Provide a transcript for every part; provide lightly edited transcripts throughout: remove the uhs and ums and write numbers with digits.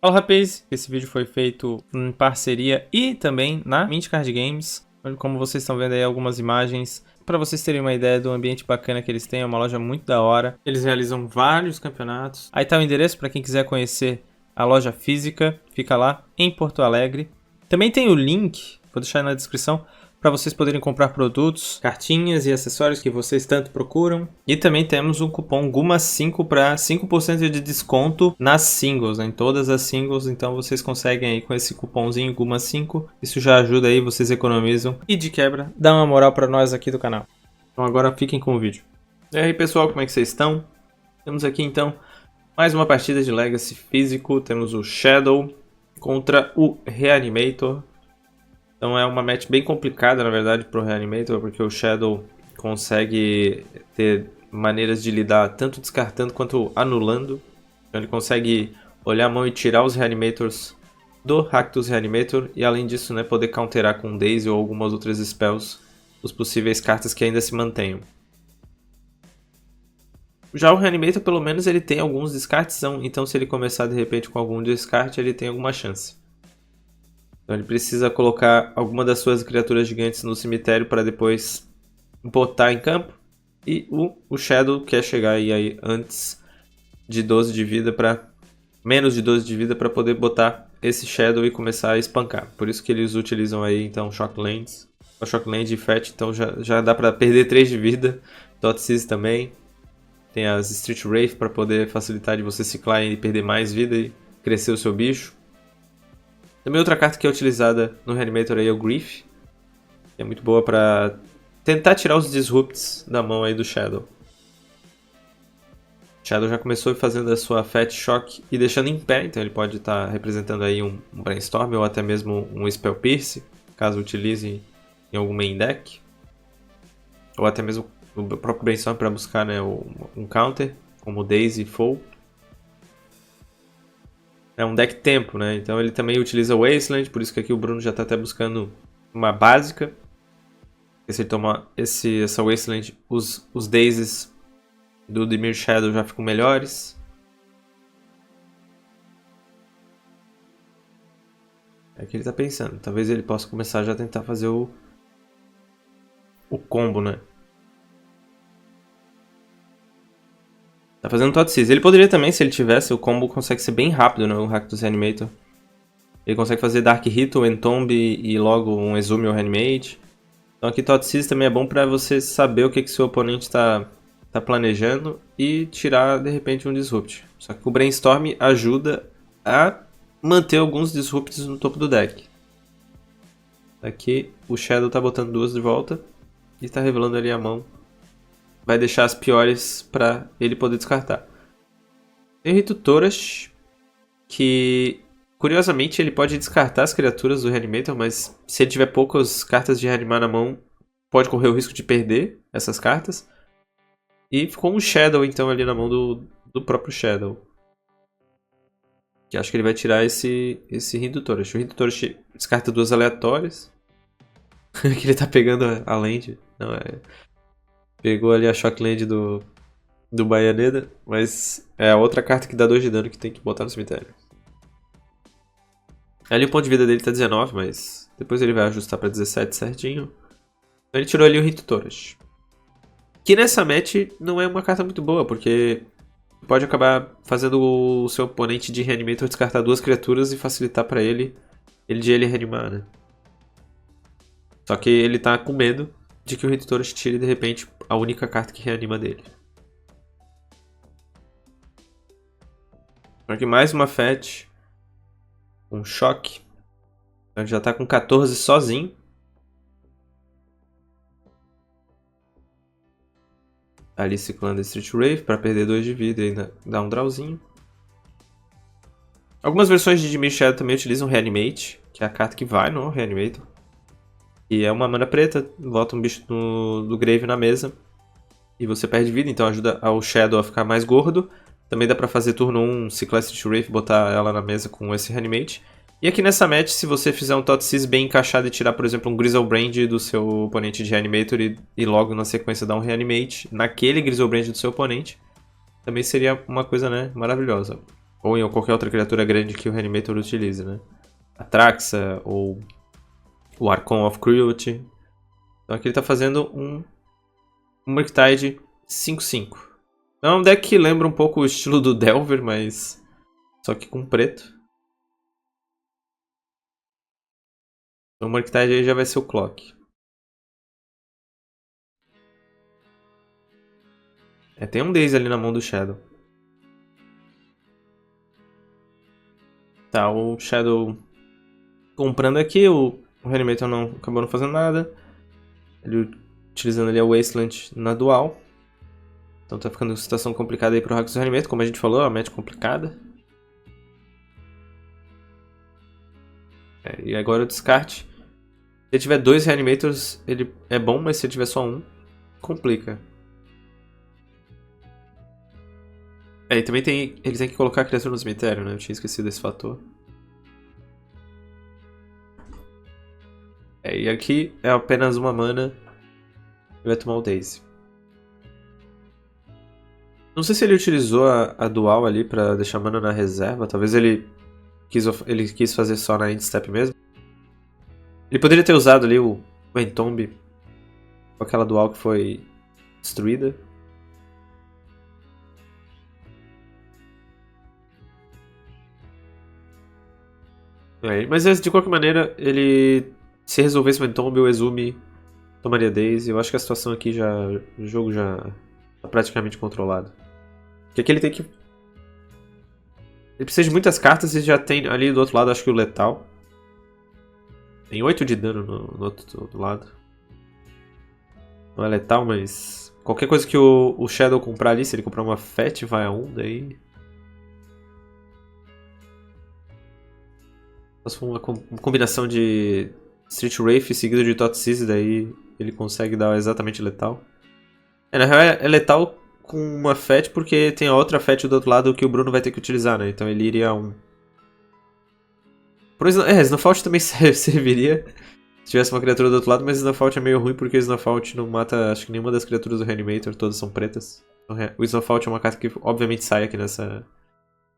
Fala, rapaz! Esse vídeo foi feito em parceria e também na Mint Card Games, onde, como vocês estão vendo aí, algumas imagens para vocês terem uma ideia do ambiente bacana que eles têm. É uma loja muito da hora. Eles realizam vários campeonatos. Aí tá o endereço para quem quiser conhecer a loja física, fica lá em Porto Alegre. Também tem o link, vou deixar aí na descrição, para vocês poderem comprar produtos, cartinhas e acessórios que vocês tanto procuram. E também temos um cupom GUMA5 para 5% de desconto nas singles, né? Em todas as singles. Então vocês conseguem aí com esse cupomzinho GUMA5. Isso já ajuda aí, vocês economizam. E de quebra, dá uma moral para nós aqui do canal. Então agora fiquem com o vídeo. E aí, pessoal, como é que vocês estão? Temos aqui então mais uma partida de Legacy físico. Temos o Shadow contra o Reanimator. Então é uma match bem complicada, na verdade, para o Reanimator, porque o Shadow consegue ter maneiras de lidar tanto descartando quanto anulando. Então ele consegue olhar a mão e tirar os Reanimators do Rakdos Reanimator, e além disso, né, poder counterar com Daisy ou algumas outras spells os possíveis cartas que ainda se mantenham. Já o Reanimator, pelo menos, ele tem alguns descartes, então se ele começar de repente com algum descarte, ele tem alguma chance. Então ele precisa colocar alguma das suas criaturas gigantes no cemitério para depois botar em campo. E o Shadow quer chegar aí antes de 12 de vida, para menos de 12 de vida, para poder botar esse Shadow e começar a espancar. Por isso que eles utilizam aí então Shocklands. A Shockland e Fetch, então já dá para perder 3 de vida. Thoughtseize também. Tem as Street Wraith para poder facilitar de você ciclar e perder mais vida e crescer o seu bicho. Também outra carta que é utilizada no Reanimator aí é o Grief, que é muito boa para tentar tirar os Disrupts da mão aí do Shadow. O Shadow já começou fazendo a sua Fat Shock e deixando em pé, então ele pode estar representando aí um Brainstorm ou até mesmo um Spell Pierce, caso utilize em algum main deck. Ou até mesmo o próprio Brainstorm para buscar, né, um counter, como Daisy e Foe. É um deck tempo, né? Então ele também utiliza o Wasteland, por isso que aqui o Bruno já está até buscando uma básica. Porque se ele tomar essa Wasteland, os Daisies do Dimir Shadow já ficam melhores. É o que ele está pensando. Talvez ele possa começar já a tentar fazer o combo, né? Tá fazendo Thoughtseize. Ele poderia também, se ele tivesse, o combo consegue ser bem rápido, né? O Rakdos Reanimator. Ele consegue fazer Dark Ritual, Entomb e logo um Exhume ou Reanimate. Então aqui Thoughtseize também é bom para você saber o que seu oponente está planejando e tirar de repente um Disrupt. Só que o Brainstorm ajuda a manter alguns Disrupts no topo do deck. Aqui o Shadow tá botando duas de volta e está revelando ali a mão. Vai deixar as piores para ele poder descartar. Tem o Rito Torash, que curiosamente ele pode descartar as criaturas do Reanimator, mas se ele tiver poucas cartas de reanimar na mão, pode correr o risco de perder essas cartas. E ficou um Shadow então ali na mão do próprio Shadow. Que acho que ele vai tirar esse Rito Torash. O Rito Torash descarta duas aleatórias. Que ele tá pegando a land. Não, pegou ali a Shockland do Baianeda, mas é a outra carta que dá 2 de dano que tem que botar no cemitério. Ali o ponto de vida dele tá 19, mas depois ele vai ajustar pra 17 certinho. Então ele tirou ali o Rito Torash. Que nessa match não é uma carta muito boa, porque pode acabar fazendo o seu oponente de Reanimator descartar duas criaturas e facilitar pra ele de ele reanimar, né? Só que ele tá com medo de que o Rito Torash tire de repente a única carta que reanima dele. Aqui mais uma Fetch. Um choque. Ele já tá com 14 sozinho. Ali ciclando Street Wraith para perder 2 de vida e ainda dar um drawzinho. Algumas versões de Dimir Shadow também utilizam Reanimate, que é a carta que vai no Reanimator. E é uma mana preta, volta um bicho do Grave na mesa. E você perde vida, então ajuda o Shadow a ficar mais gordo. Também dá pra fazer turno 1, ciclar Street Wraith, botar ela na mesa com esse Reanimate. E aqui nessa match, se você fizer um Thoughtseize bem encaixado e tirar, por exemplo, um Griselbrand do seu oponente de Reanimator e logo na sequência dar um Reanimate naquele Griselbrand do seu oponente, também seria uma coisa, né, maravilhosa. Ou em qualquer outra criatura grande que o Reanimator utilize, né? A Traxa ou o Archon of Cruelty. Então aqui ele tá fazendo um Murktide 5/5. É um deck que lembra um pouco o estilo do Delver, mas só que com preto. Então o Murktide aí já vai ser o Clock. Tem um Daze ali na mão do Shadow. Tá, o Shadow comprando aqui, o Reanimator acabou não fazendo nada. Ele utilizando ali a Wasteland na dual. Então tá ficando uma situação complicada aí pro Rakdos Reanimator, como a gente falou, é uma match complicada. E agora o descarte. Se ele tiver 2 Reanimators, ele é bom, mas se ele tiver só um, complica. E também ele tem que colocar a criatura no cemitério, né? Eu tinha esquecido desse fator. E aqui é apenas uma mana. Ele vai tomar o Daze. Não sei se ele utilizou a dual ali pra deixar mana na reserva. Talvez ele quis fazer só na end step mesmo. Ele poderia ter usado ali o Entomb com aquela dual que foi destruída. Mas de qualquer maneira, ele se resolvesse o Entomb, o Exumi tomaria Daze. Eu acho que a situação aqui o jogo já tá praticamente controlado. Porque aqui ele tem que... Ele precisa de muitas cartas e já tem ali do outro lado, acho que o Letal. Tem 8 de dano no outro lado. Não é letal, mas... Qualquer coisa que o Shadow comprar ali, se ele comprar uma Fat, vai a 1, daí... Se for uma combinação de Street Wraith seguido de Thoughtseize, daí ele consegue dar exatamente letal. Na real é letal com uma Fat porque tem a outra Fat do outro lado que o Bruno vai ter que utilizar, né? Então ele iria a 1. Snowfault também serviria se tivesse uma criatura do outro lado, mas Snowfault é meio ruim porque o Snowfault não mata, acho que nenhuma das criaturas do Reanimator, todas são pretas. O Snowfault é uma carta que obviamente sai aqui nessa...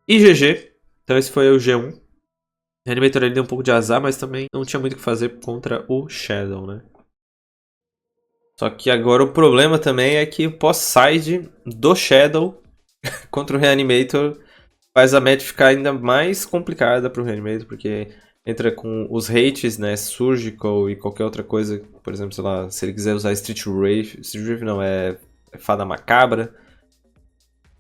E GG. Então esse foi o G1. O Reanimator ele deu um pouco de azar, mas também não tinha muito o que fazer contra o Shadow, né? Só que agora o problema também é que o pós-side do Shadow contra o Reanimator faz a match ficar ainda mais complicada pro Reanimator, porque entra com os hates, né, Surgical e qualquer outra coisa, por exemplo, sei lá, se ele quiser usar Street Wraith não, é Fada Macabra.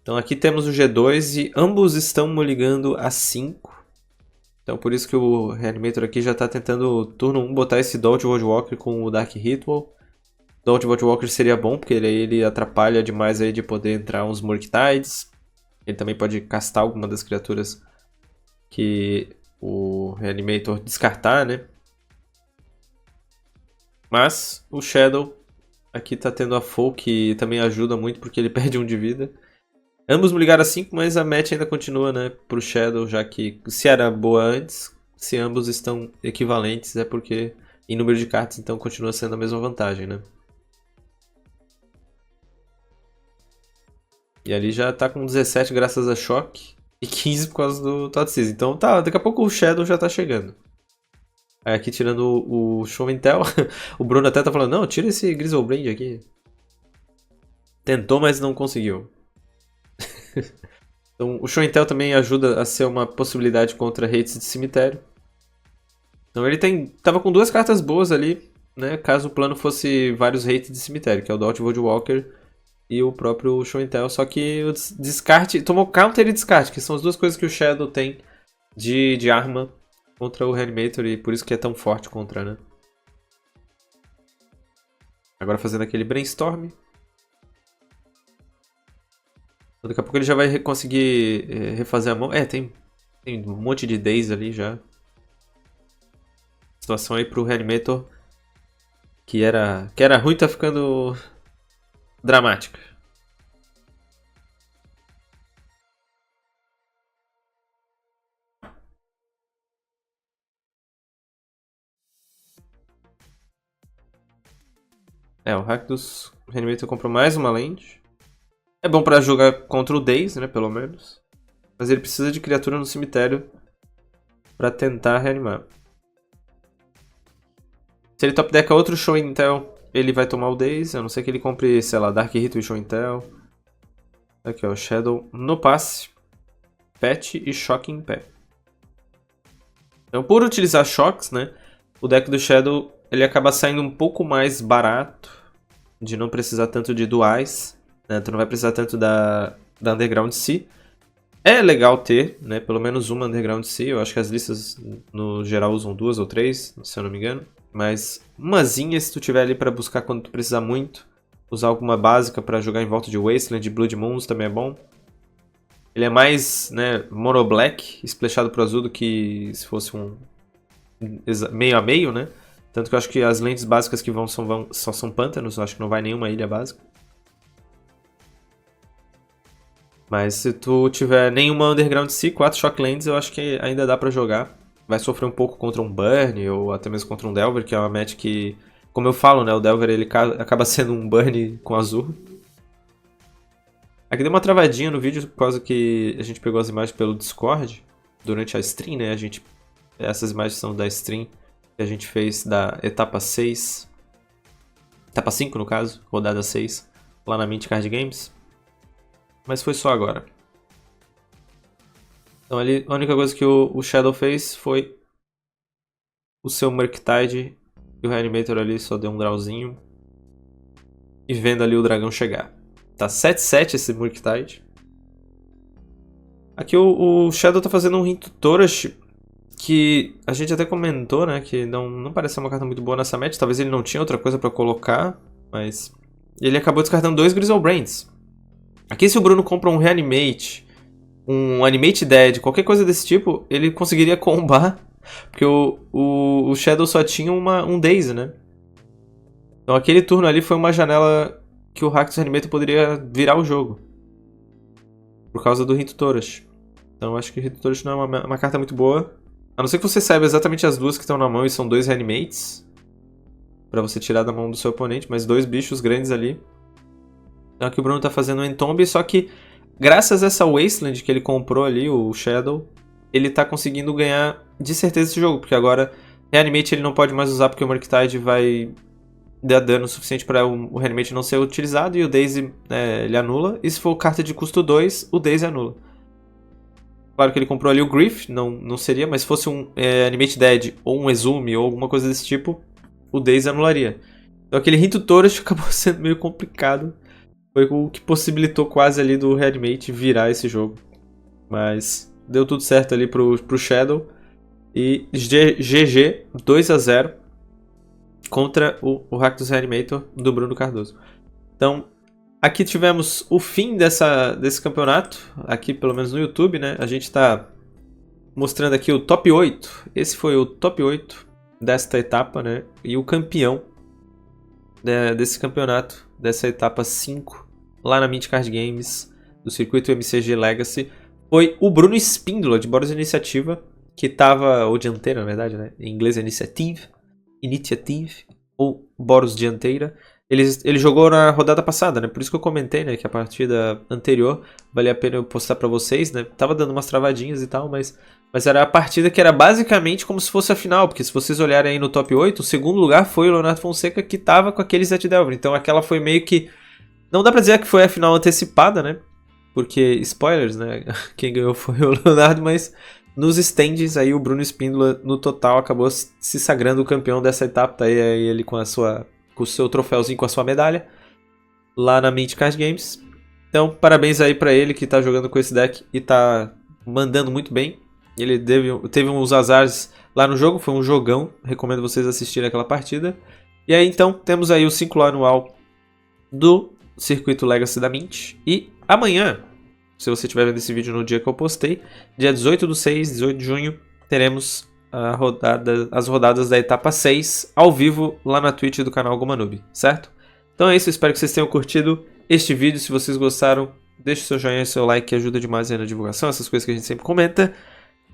Então aqui temos o G2 e ambos estão mulligando a 5. Então por isso que o Reanimator aqui já está tentando, turno 1, botar esse Dodge Voidwalker com o Dark Ritual. Dodge Voidwalker seria bom, porque ele atrapalha demais aí de poder entrar uns Murktides. Ele também pode castar alguma das criaturas que o Reanimator descartar, né? Mas o Shadow aqui tá tendo a Foe, que também ajuda muito porque ele perde 1 de vida. Ambos me ligaram a 5, mas a match ainda continua, né, pro Shadow, já que se era boa antes, se ambos estão equivalentes é porque em número de cartas então continua sendo a mesma vantagem, né? E ali já tá com 17 graças a choque e 15 por causa do Thoughtseize. Então tá, daqui a pouco o Shadow já tá chegando. Aí aqui tirando o Show and Tell, o Bruno até tá falando, não, tira esse Griselbrand aqui. Tentou, mas não conseguiu. Então o Show and Tell também ajuda a ser uma possibilidade contra hates de cemitério. Então ele tava com 2 cartas boas ali, né, caso o plano fosse vários hates de cemitério, que é o Dodge Voidwalker e o próprio Show and Tell, só que o descarte, tomou counter e descarte, que são as duas coisas que o Shadow tem de arma contra o Reanimator e por isso que é tão forte contra, né? Agora fazendo aquele Brainstorm. Daqui a pouco ele já vai conseguir refazer a mão. Tem um monte de Days ali já. A situação aí pro Reanimator que era ruim tá ficando dramática. O Rakdos Reanimator comprou mais uma land. É bom pra jogar contra o Daze, né, pelo menos. Mas ele precisa de criatura no cemitério pra tentar reanimar. Se ele top deck outro Show and Tell, ele vai tomar o Daze. A não ser que ele compre, sei lá, Dark Ritual e Show and Tell. Aqui, ó, Shadow no passe. Pet e Shock em pé. Então, por utilizar Shocks, né, o deck do Shadow ele acaba saindo um pouco mais barato, de não precisar tanto de duais, né, tu não vai precisar tanto da Underground Sea. É legal ter, né, pelo menos uma Underground Sea, eu acho que as listas no geral usam 2 ou 3, se eu não me engano. Mas umazinha se tu tiver ali pra buscar quando tu precisar muito, usar alguma básica pra jogar em volta de Wasteland, Blood Moons também é bom. Ele é mais, né, mono black, splashado pro azul do que se fosse um meio a meio, né? Tanto que eu acho que as lentes básicas que só são pântanos, eu acho que não vai nenhuma ilha básica. Mas se tu tiver nenhuma Underground Sea, 4 Shock Lands, eu acho que ainda dá pra jogar. Vai sofrer um pouco contra um Burn, ou até mesmo contra um Delver, que é uma match que, como eu falo, né, o Delver ele acaba sendo um Burn com azul. Aqui deu uma travadinha no vídeo por causa que a gente pegou as imagens pelo Discord durante a stream, né? Essas imagens são da stream que a gente fez da etapa 6. Etapa 5, no caso, rodada 6, lá na Mint Card Games. Mas foi só agora. Então ali, a única coisa que o Shadow fez foi o seu Murktide e o Reanimator ali só deu um drawzinho. E vendo ali o dragão chegar. Tá 7-7 esse Murktide. Aqui o Shadow tá fazendo um Rinto Torash que a gente até comentou, né, que não parece ser uma carta muito boa nessa match. Talvez ele não tinha outra coisa pra colocar, mas ele acabou descartando 2 Griselbrands. Aqui se o Bruno compra um Reanimate, um Animate Dead, qualquer coisa desse tipo, ele conseguiria combar, porque o Shadow só tinha um Daze, né? Então aquele turno ali foi uma janela que o Rakdos Reanimator poderia virar o jogo. Por causa do Rinto Torash. Então eu acho que o Rinto Torash não é uma carta muito boa. A não ser que você saiba exatamente as duas que estão na mão e são 2 Reanimates. Pra você tirar da mão do seu oponente, mas 2 bichos grandes ali. Então aqui o Bruno tá fazendo um Entomb, só que graças a essa Wasteland que ele comprou ali, o Shadow, ele tá conseguindo ganhar de certeza esse jogo. Porque agora Reanimate ele não pode mais usar porque o Murktide vai dar dano suficiente para o Reanimate não ser utilizado e o Daze ele anula. E se for carta de custo 2, o Daze anula. Claro que ele comprou ali o Grief, não seria, mas se fosse um Animate Dead ou um Exume ou alguma coisa desse tipo, o Daze anularia. Então aquele Rinto Torash acabou sendo meio complicado. Foi o que possibilitou quase ali do Reanimate virar esse jogo. Mas deu tudo certo ali pro Shadow. E GG 2-0 contra o Rakdos Reanimator do Bruno Cardoso. Então, aqui tivemos o fim desse campeonato. Aqui, pelo menos no YouTube, né? A gente está mostrando aqui o top 8. Esse foi o top 8 desta etapa, né? E o campeão desse campeonato, dessa etapa 5, lá na Mint Card Games, do circuito MCG Legacy, foi o Bruno Espíndola, de Boros Iniciativa, que estava, ou dianteira, na verdade, né? Em inglês é Initiative, ou Boros Dianteira. Ele jogou na rodada passada, né? Por isso que eu comentei, né? Que a partida anterior valia a pena eu postar pra vocês, né? Tava dando umas travadinhas e tal, mas era a partida que era basicamente como se fosse a final. Porque se vocês olharem aí no top 8, o segundo lugar foi o Leonardo Fonseca, que tava com aquele Zet Delver. Então aquela foi meio que... Não dá pra dizer que foi a final antecipada, né? Porque, spoilers, né? Quem ganhou foi o Leonardo, mas... Nos stands, aí o Bruno Espíndola, no total, acabou se sagrando o campeão dessa etapa. Tá aí ele com o seu troféuzinho, com a sua medalha, lá na Mint Card Games. Então, parabéns aí pra ele que tá jogando com esse deck e tá mandando muito bem. Ele teve uns azares lá no jogo, foi um jogão. Recomendo vocês assistirem aquela partida. E aí, então, temos aí o ciclo anual do Circuito Legacy da Mint. E amanhã... Se você estiver vendo esse vídeo no dia que eu postei, dia 18/6, 18 de junho, teremos as rodadas da etapa 6 ao vivo lá na Twitch do canal Gomanoob, certo? Então é isso, espero que vocês tenham curtido este vídeo. Se vocês gostaram, deixe seu joinha e seu like, que ajuda demais aí na divulgação, essas coisas que a gente sempre comenta.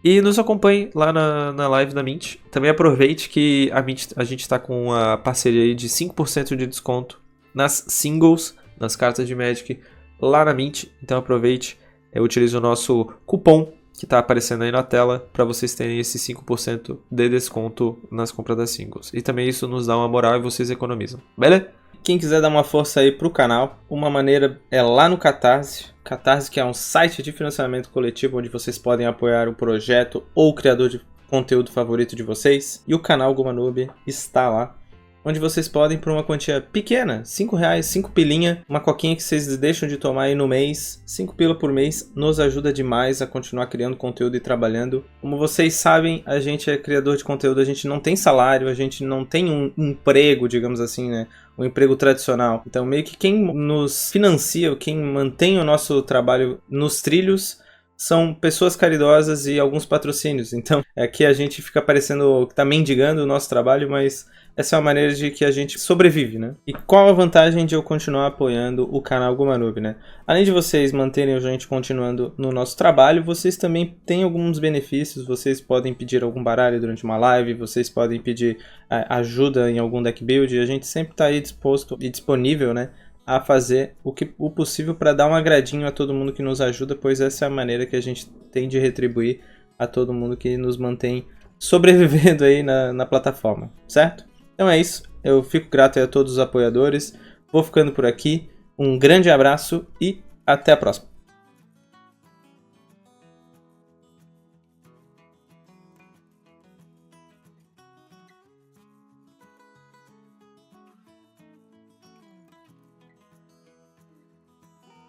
E nos acompanhe lá na live da Mint. Também aproveite que a gente está com uma parceria aí de 5% de desconto nas singles, nas cartas de Magic, lá na Mint, então aproveite. utilize o nosso cupom que está aparecendo aí na tela para vocês terem esse 5% de desconto nas compras das singles. E também isso nos dá uma moral e vocês economizam, beleza? Quem quiser dar uma força aí pro canal, uma maneira é lá no Catarse. Catarse, que é um site de financiamento coletivo onde vocês podem apoiar o projeto ou o criador de conteúdo favorito de vocês. E o canal Guma Noob está lá, onde vocês podem, por uma quantia pequena, R$5, 5 pilinha, uma coquinha que vocês deixam de tomar aí no mês, 5 pila por mês, nos ajuda demais a continuar criando conteúdo e trabalhando. Como vocês sabem, a gente é criador de conteúdo, a gente não tem salário, a gente não tem um emprego, digamos assim, né? Um emprego tradicional. Então, meio que quem nos financia, quem mantém o nosso trabalho nos trilhos, são pessoas caridosas e alguns patrocínios. Então, aqui a gente fica parecendo que tá mendigando o nosso trabalho, mas essa é uma maneira de que a gente sobrevive, né? E qual a vantagem de eu continuar apoiando o canal Guma Noob, né? Além de vocês manterem a gente continuando no nosso trabalho, vocês também têm alguns benefícios. Vocês podem pedir algum baralho durante uma live, vocês podem pedir ajuda em algum deck build, e a gente sempre tá aí disposto e disponível, né, a fazer o possível para dar um agradinho a todo mundo que nos ajuda, pois essa é a maneira que a gente tem de retribuir a todo mundo que nos mantém sobrevivendo aí na plataforma, certo? Então é isso, eu fico grato a todos os apoiadores, vou ficando por aqui, um grande abraço e até a próxima.